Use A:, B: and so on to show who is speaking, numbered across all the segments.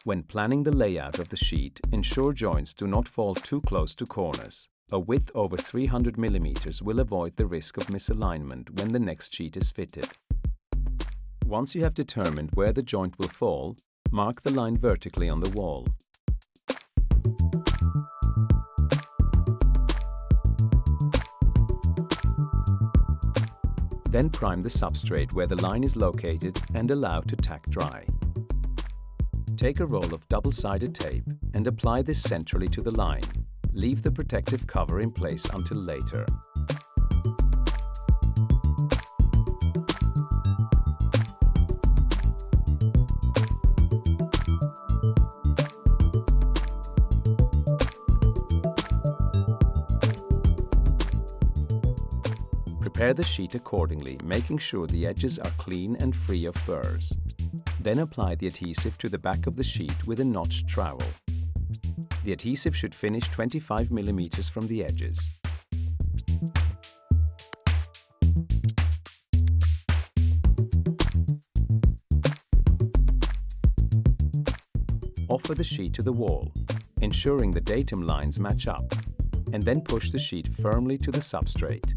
A: When planning the layout of the sheet, ensure joints do not fall too close to corners. A width over 300 mm will avoid the risk of misalignment when the next sheet is fitted. Once you have determined where the joint will fall, mark the line vertically on the wall. Then prime the substrate where the line is located and allow to tack dry. Take a roll of double-sided tape and apply this centrally to the line. Leave the protective cover in place until later. Prepare the sheet accordingly, making sure the edges are clean and free of burrs. Then apply the adhesive to the back of the sheet with a notched trowel. The adhesive should finish 25 mm from the edges. Offer the sheet to the wall, ensuring the datum lines match up, and then push the sheet firmly to the substrate.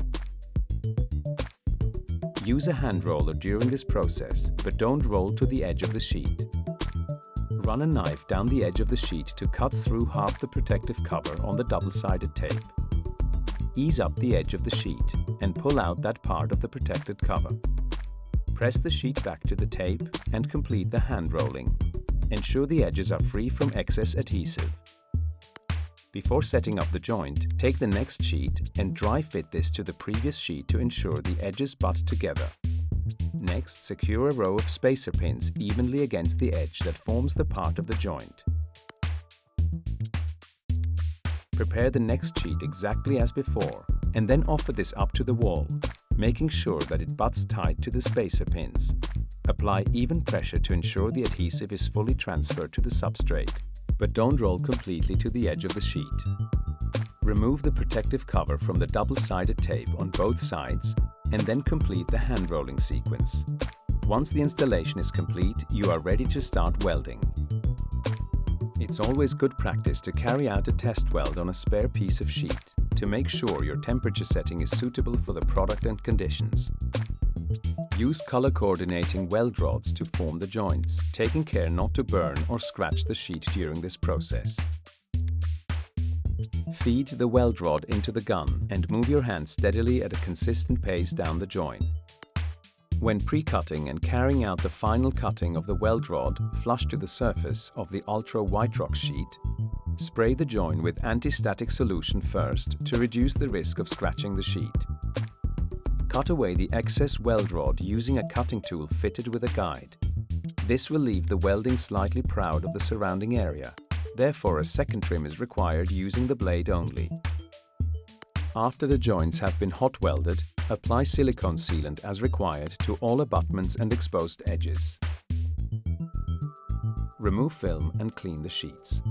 A: Use a hand roller during this process, but don't roll to the edge of the sheet. Run a knife down the edge of the sheet to cut through half the protective cover on the double-sided tape. Ease up the edge of the sheet and pull out that part of the protected cover. Press the sheet back to the tape and complete the hand rolling. Ensure the edges are free from excess adhesive. Before setting up the joint, take the next sheet and dry fit this to the previous sheet to ensure the edges butt together. Next, secure a row of spacer pins evenly against the edge that forms the part of the joint. Prepare the next sheet exactly as before, and then offer this up to the wall, making sure that it butts tight to the spacer pins. Apply even pressure to ensure the adhesive is fully transferred to the substrate, but don't roll completely to the edge of the sheet. Remove the protective cover from the double-sided tape on both sides and then complete the hand rolling sequence. Once the installation is complete, you are ready to start welding. It's always good practice to carry out a test weld on a spare piece of sheet to make sure your temperature setting is suitable for the product and conditions. Use color coordinating weld rods to form the joints, taking care not to burn or scratch the sheet during this process. Feed the weld rod into the gun and move your hand steadily at a consistent pace down the join. When pre-cutting and carrying out the final cutting of the weld rod flush to the surface of the Altro Whiterock sheet, spray the join with anti-static solution first to reduce the risk of scratching the sheet. Cut away the excess weld rod using a cutting tool fitted with a guide. This will leave the welding slightly proud of the surrounding area. Therefore, a second trim is required using the blade only. After the joints have been hot welded, apply silicone sealant as required to all abutments and exposed edges. Remove film and clean the sheets.